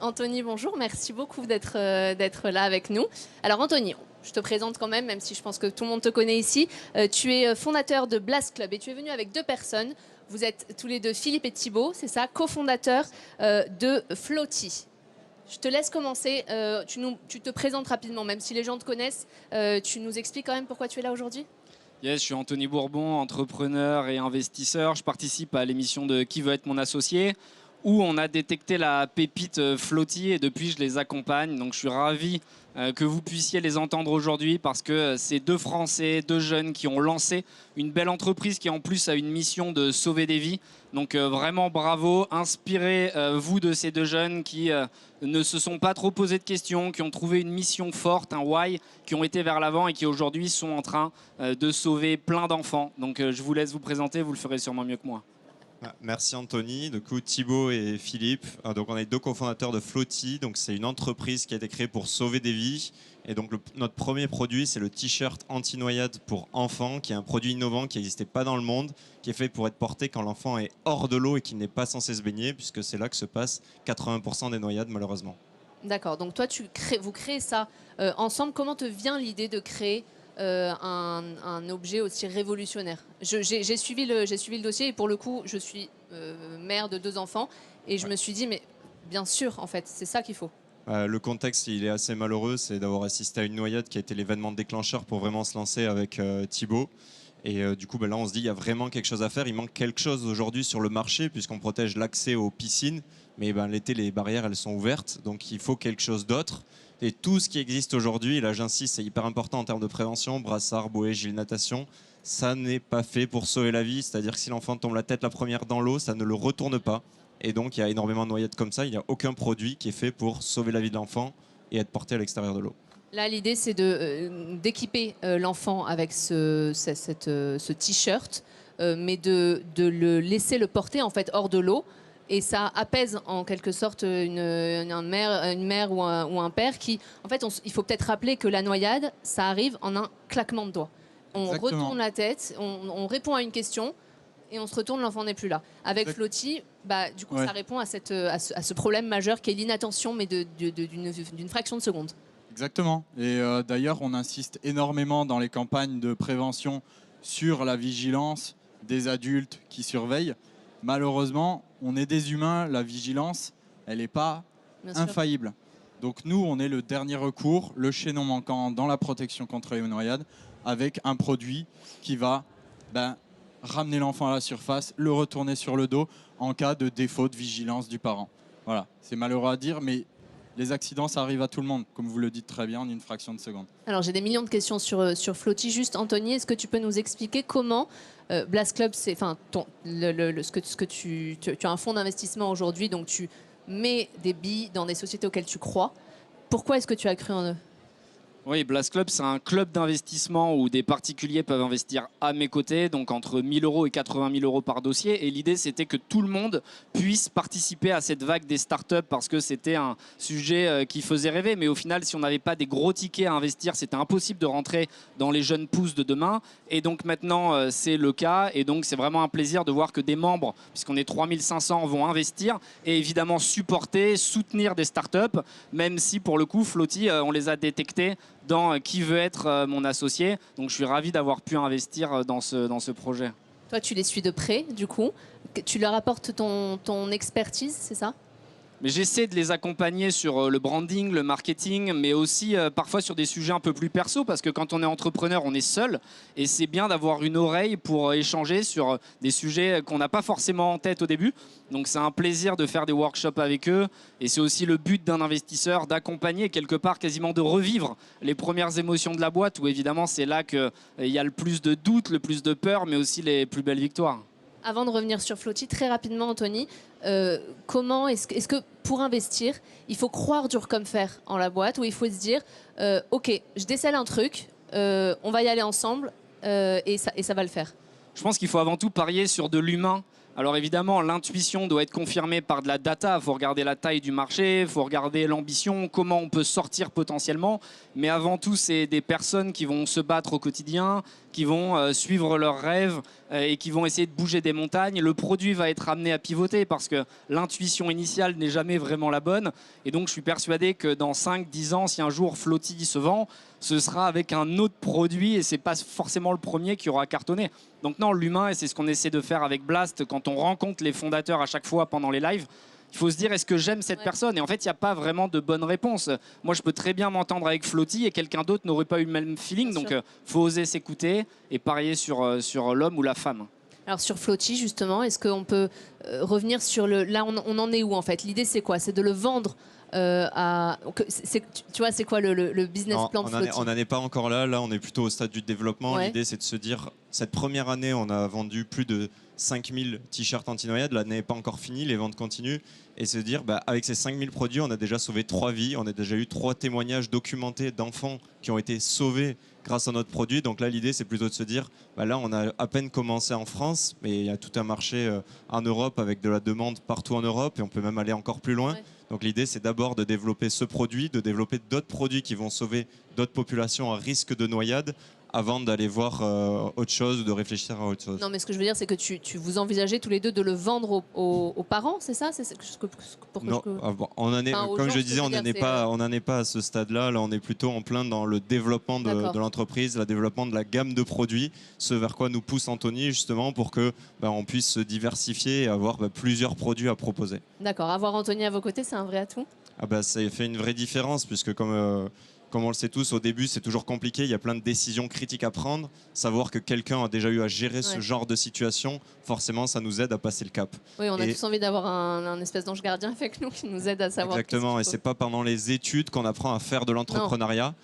Anthony, bonjour. Merci beaucoup d'être là avec nous. Alors Anthony, je te présente quand même si je pense que tout le monde te connaît ici. Tu es fondateur de Blast Club et tu es venu avec deux personnes. Vous êtes tous les deux Philippe et Thibaut, c'est ça, cofondateurs de Floaty. Je te laisse commencer. Tu te présentes rapidement, même si les gens te connaissent. Tu nous expliques quand même pourquoi tu es là aujourd'hui? Yes, je suis Anthony Bourbon, entrepreneur et investisseur. Je participe à l'émission de Qui veut être mon associé, où on a détecté la pépite Floaty et depuis je les accompagne. Donc je suis ravi que vous puissiez les entendre aujourd'hui parce que c'est deux Français, deux jeunes qui ont lancé une belle entreprise qui en plus a une mission de sauver des vies. Donc vraiment bravo, inspirez-vous de ces deux jeunes qui ne se sont pas trop posés de questions, qui ont trouvé une mission forte, un why, qui ont été vers l'avant et qui aujourd'hui sont en train de sauver plein d'enfants. Donc je vous laisse vous présenter, vous le ferez sûrement mieux que moi. Merci Anthony. Du coup, Thibaut et Philippe. Donc on est deux cofondateurs de Floaty. Donc c'est une entreprise qui a été créée pour sauver des vies. Et donc notre premier produit, c'est le t-shirt anti-noyade pour enfants, qui est un produit innovant qui n'existait pas dans le monde, qui est fait pour être porté quand l'enfant est hors de l'eau et qu'il n'est pas censé se baigner, puisque c'est là que se passent 80% des noyades malheureusement. D'accord. Donc toi, vous créez ça ensemble. Comment te vient l'idée de créer un objet aussi révolutionnaire? J'ai suivi le dossier et pour le coup, je suis mère de deux enfants et je me suis dit, mais bien sûr, en fait, c'est ça qu'il faut. Le contexte, il est assez malheureux, c'est d'avoir assisté à une noyade qui a été l'événement déclencheur pour vraiment se lancer avec Thibaut. Et du coup, là, on se dit, il y a vraiment quelque chose à faire. Il manque quelque chose aujourd'hui sur le marché, puisqu'on protège l'accès aux piscines. Mais l'été, les barrières, elles sont ouvertes. Donc, il faut quelque chose d'autre. Et tout ce qui existe aujourd'hui, et là, j'insiste, c'est hyper important en termes de prévention, brassard, bouée, gilet natation, ça n'est pas fait pour sauver la vie. C'est-à-dire que si l'enfant tombe la tête la première dans l'eau, ça ne le retourne pas. Et donc, il y a énormément de noyades comme ça. Il n'y a aucun produit qui est fait pour sauver la vie de l'enfant et être porté à l'extérieur de l'eau. Là, l'idée, c'est d'équiper l'enfant avec ce t-shirt, mais de le laisser le porter en fait hors de l'eau. Et ça apaise en quelque sorte une mère ou un père qui, en fait, il faut peut-être rappeler que la noyade, ça arrive en un claquement de doigts. On Exactement. retourne la tête, on répond à une question et on se retourne, l'enfant n'est plus là. Avec Floaty, du coup, ça répond à ce problème majeur qui est l'inattention, mais d'une fraction de seconde. Exactement. Et d'ailleurs, on insiste énormément dans les campagnes de prévention sur la vigilance des adultes qui surveillent. Malheureusement, on est des humains, la vigilance, elle n'est pas infaillible. Donc nous, on est le dernier recours, le chaînon manquant dans la protection contre les noyades, avec un produit qui va ramener l'enfant à la surface, le retourner sur le dos en cas de défaut de vigilance du parent. Voilà, c'est malheureux à dire, mais les accidents, ça arrive à tout le monde, comme vous le dites très bien, en une fraction de seconde. Alors, j'ai des millions de questions sur Floaty. Juste, Anthony, est-ce que tu peux nous expliquer comment Blast Club, tu as un fonds d'investissement aujourd'hui, donc tu mets des billes dans des sociétés auxquelles tu crois. Pourquoi est-ce que tu as cru en eux? Oui, Blast Club, c'est un club d'investissement où des particuliers peuvent investir à mes côtés, donc entre 1 000 € et 80 000 € par dossier. Et l'idée, c'était que tout le monde puisse participer à cette vague des startups parce que c'était un sujet qui faisait rêver. Mais au final, si on n'avait pas des gros tickets à investir, c'était impossible de rentrer dans les jeunes pousses de demain. Et donc maintenant, c'est le cas. Et donc, c'est vraiment un plaisir de voir que des membres, puisqu'on est 3 500, vont investir et évidemment supporter, soutenir des startups, même si pour le coup, Floaty, on les a détectés dans Qui veut être mon associé. Donc je suis ravi d'avoir pu investir dans ce projet. Toi, tu les suis de près, du coup. Tu leur apportes ton expertise, c'est ça? Mais j'essaie de les accompagner sur le branding, le marketing, mais aussi parfois sur des sujets un peu plus perso, parce que quand on est entrepreneur, on est seul, et c'est bien d'avoir une oreille pour échanger sur des sujets qu'on n'a pas forcément en tête au début. Donc c'est un plaisir de faire des workshops avec eux, et c'est aussi le but d'un investisseur, d'accompagner quelque part, quasiment de revivre les premières émotions de la boîte, où évidemment c'est là qu'il y a le plus de doutes, le plus de peur, mais aussi les plus belles victoires. Avant de revenir sur Floaty, très rapidement, Anthony, comment est-ce que pour investir, il faut croire dur comme fer en la boîte ou il faut se dire, ok, je décèle un truc, on va y aller ensemble et ça va le faire? Je pense qu'il faut avant tout parier sur de l'humain. Alors évidemment, l'intuition doit être confirmée par de la data. Il faut regarder la taille du marché, il faut regarder l'ambition, comment on peut sortir potentiellement. Mais avant tout, c'est des personnes qui vont se battre au quotidien, qui vont suivre leurs rêves et qui vont essayer de bouger des montagnes. Le produit va être amené à pivoter parce que l'intuition initiale n'est jamais vraiment la bonne. Et donc, je suis persuadé que dans 5-10 ans, si un jour Flotti se vend, ce sera avec un autre produit et ce n'est pas forcément le premier qui aura cartonné. Donc non, l'humain, et c'est ce qu'on essaie de faire avec Blast quand on rencontre les fondateurs à chaque fois pendant les lives, il faut se dire, est-ce que j'aime cette personne? Et en fait, il n'y a pas vraiment de bonne réponse. Moi, je peux très bien m'entendre avec Flotti et quelqu'un d'autre n'aurait pas eu le même feeling. Donc, il faut oser s'écouter et parier sur l'homme ou la femme. Alors sur Flotti, justement, est-ce qu'on peut revenir sur le... Là, on en est où, en fait? L'idée, c'est quoi? C'est de le vendre tu vois, c'est quoi le business plan de Flotti? On n'en est pas encore là. Là, on est plutôt au stade du développement. Ouais. L'idée, c'est de se dire, cette première année, on a vendu plus de 5000 t-shirts anti-noyade. L'année n'est pas encore finie, les ventes continuent. Et se dire, avec ces 5000 produits, on a déjà sauvé 3 vies. On a déjà eu 3 témoignages documentés d'enfants qui ont été sauvés grâce à notre produit. Donc là, l'idée, c'est plutôt de se dire, là, on a à peine commencé en France, mais il y a tout un marché en Europe avec de la demande partout en Europe et on peut même aller encore plus loin. Ouais. Donc l'idée, c'est d'abord de développer ce produit, de développer d'autres produits qui vont sauver d'autres populations à risque de noyade avant d'aller voir autre chose ou de réfléchir à autre chose. Non, mais ce que je veux dire, c'est que vous envisagez tous les deux de le vendre aux parents, c'est ça? Non, on en est, comme je disais, on n'en est pas à ce stade-là. Là, on est plutôt en plein dans le développement de l'entreprise, le développement de la gamme de produits, ce vers quoi nous pousse Anthony, justement, pour que on puisse se diversifier et avoir plusieurs produits à proposer. D'accord. Avoir Anthony à vos côtés, c'est un vrai atout? Ça fait une vraie différence, puisque comme on le sait tous, au début, c'est toujours compliqué. Il y a plein de décisions critiques à prendre. Savoir que quelqu'un a déjà eu à gérer ce genre de situation, forcément, ça nous aide à passer le cap. Oui, on a tous envie d'avoir un espèce d'ange gardien avec nous qui nous aide à savoir. Exactement, et c'est pas pendant les études qu'on apprend à faire de l'entrepreneuriat.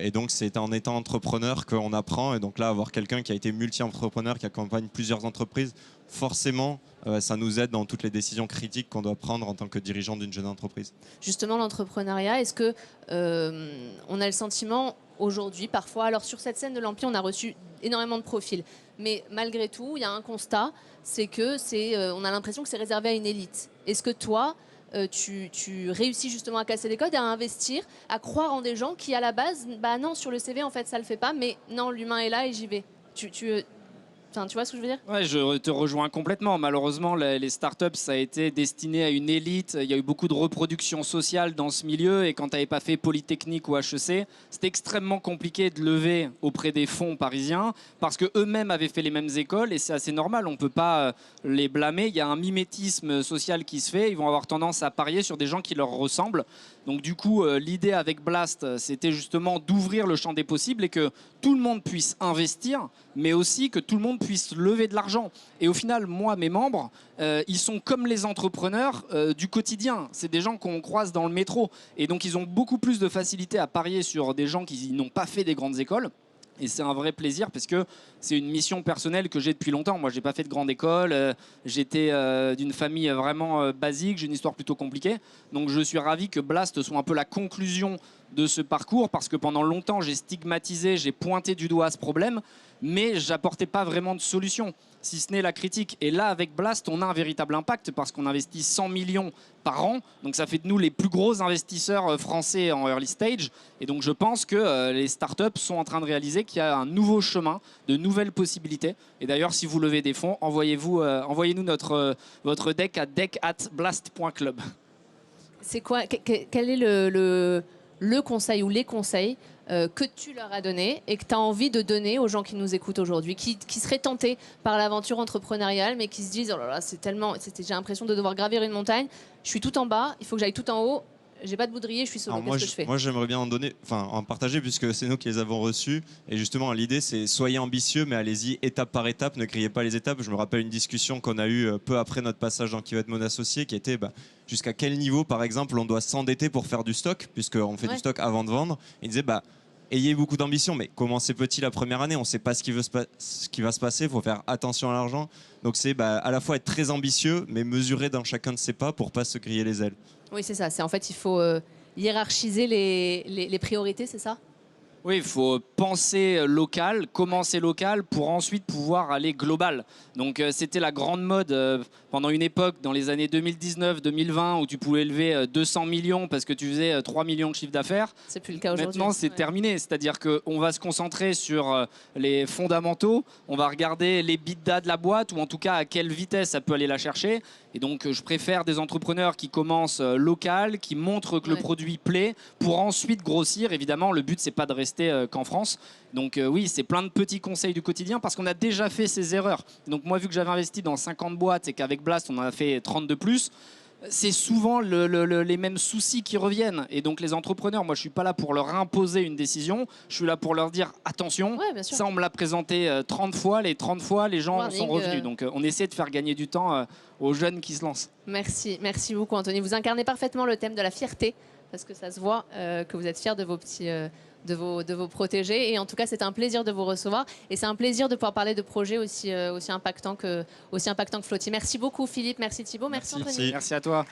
Et donc, c'est en étant entrepreneur qu'on apprend. Et donc là, avoir quelqu'un qui a été multi-entrepreneur, qui accompagne plusieurs entreprises, forcément, ça nous aide dans toutes les décisions critiques qu'on doit prendre en tant que dirigeant d'une jeune entreprise. Justement, l'entrepreneuriat, est-ce que on a le sentiment aujourd'hui, parfois, alors sur cette scène de l'Ampli, on a reçu énormément de profils, mais malgré tout, il y a un constat, c'est que on a l'impression que c'est réservé à une élite. Est-ce que toi, tu réussis justement à casser les codes, à investir, à croire en des gens qui, à la base, non, sur le CV, en fait, ça le fait pas, mais non, l'humain est là et j'y vais. Enfin, tu vois ce que je veux dire? Ouais, je te rejoins complètement. Malheureusement, les startups, ça a été destiné à une élite. Il y a eu beaucoup de reproduction sociale dans ce milieu. Et quand tu n'avais pas fait Polytechnique ou HEC, c'était extrêmement compliqué de lever auprès des fonds parisiens parce qu'eux-mêmes avaient fait les mêmes écoles. Et c'est assez normal. On ne peut pas les blâmer. Il y a un mimétisme social qui se fait. Ils vont avoir tendance à parier sur des gens qui leur ressemblent. Donc du coup, l'idée avec Blast, c'était justement d'ouvrir le champ des possibles et que tout le monde puisse investir, mais aussi que tout le monde puisse lever de l'argent. Et au final, moi, mes membres, ils sont comme les entrepreneurs du quotidien. C'est des gens qu'on croise dans le métro. Et donc, ils ont beaucoup plus de facilité à parier sur des gens qui n'ont pas fait des grandes écoles. Et c'est un vrai plaisir parce que c'est une mission personnelle que j'ai depuis longtemps. Moi, je n'ai pas fait de grande école. J'étais d'une famille vraiment basique. J'ai une histoire plutôt compliquée. Donc, je suis ravi que Blast soit un peu la conclusion de ce parcours parce que pendant longtemps, j'ai stigmatisé, j'ai pointé du doigt ce problème, mais je n'apportais pas vraiment de solution, si ce n'est la critique. Et là, avec Blast, on a un véritable impact parce qu'on investit 100 millions par an. Donc, ça fait de nous les plus gros investisseurs français en early stage. Et donc, je pense que les startups sont en train de réaliser qu'il y a un nouveau chemin, de nouvelles possibilités. Et d'ailleurs, si vous levez des fonds, envoyez-nous votre deck à deck@blast.club. C'est quoi? Quel est le conseil ou les conseils que tu leur as donné et que tu as envie de donner aux gens qui nous écoutent aujourd'hui, qui seraient tentés par l'aventure entrepreneuriale, mais qui se disent « Oh là là, j'ai l'impression de devoir gravir une montagne, je suis tout en bas, il faut que j'aille tout en haut, j'ai pas de baudrier, je suis sauvé, qu'est-ce que je fais ?» Moi, j'aimerais bien en partager puisque c'est nous qui les avons reçus. Et justement, l'idée, c'est soyez ambitieux, mais allez-y étape par étape, ne criez pas les étapes. Je me rappelle une discussion qu'on a eue peu après notre passage dans Qui va être mon associé, qui était jusqu'à quel niveau, par exemple, on doit s'endetter pour faire du stock, puisqu'on fait du stock avant de vendre. Il disait, ayez beaucoup d'ambition, mais commencez petit la première année. On ne sait pas ce qui va se passer. Il faut faire attention à l'argent. Donc, c'est à la fois être très ambitieux, mais mesurer dans chacun de ses pas pour ne pas se griller les ailes. Oui, c'est ça. En fait, il faut hiérarchiser les priorités, c'est ça? Oui, il faut penser local, commencer local pour ensuite pouvoir aller global. Donc c'était la grande mode pendant une époque dans les années 2019-2020 où tu pouvais lever 200 millions parce que tu faisais 3 millions de chiffre d'affaires. C'est plus le cas aujourd'hui. Maintenant, c'est terminé. C'est-à-dire qu'on va se concentrer sur les fondamentaux, on va regarder les bidas de la boîte ou en tout cas à quelle vitesse ça peut aller la chercher. Et donc, je préfère des entrepreneurs qui commencent local, qui montrent que le produit plaît pour ensuite grossir. Évidemment, le but, c'est pas de rester qu'en France. Donc oui, c'est plein de petits conseils du quotidien parce qu'on a déjà fait ces erreurs. Donc moi, vu que j'avais investi dans 50 boîtes et qu'avec Blast, on en a fait 30 de plus, c'est souvent les mêmes soucis qui reviennent. Et donc les entrepreneurs, moi je suis pas là pour leur imposer une décision, je suis là pour leur dire attention, ça on me l'a présenté 30 fois, les 30 fois les gens sont revenus. Donc on essaie de faire gagner du temps aux jeunes qui se lancent. Merci beaucoup Anthony. Vous incarnez parfaitement le thème de la fierté parce que ça se voit que vous êtes fiers de vos petits... de vos protégés. Et en tout cas, c'est un plaisir de vous recevoir. Et c'est un plaisir de pouvoir parler de projets aussi impactants que Flotti. Merci beaucoup, Philippe. Merci Thibaut. Merci Anthony. Merci à toi.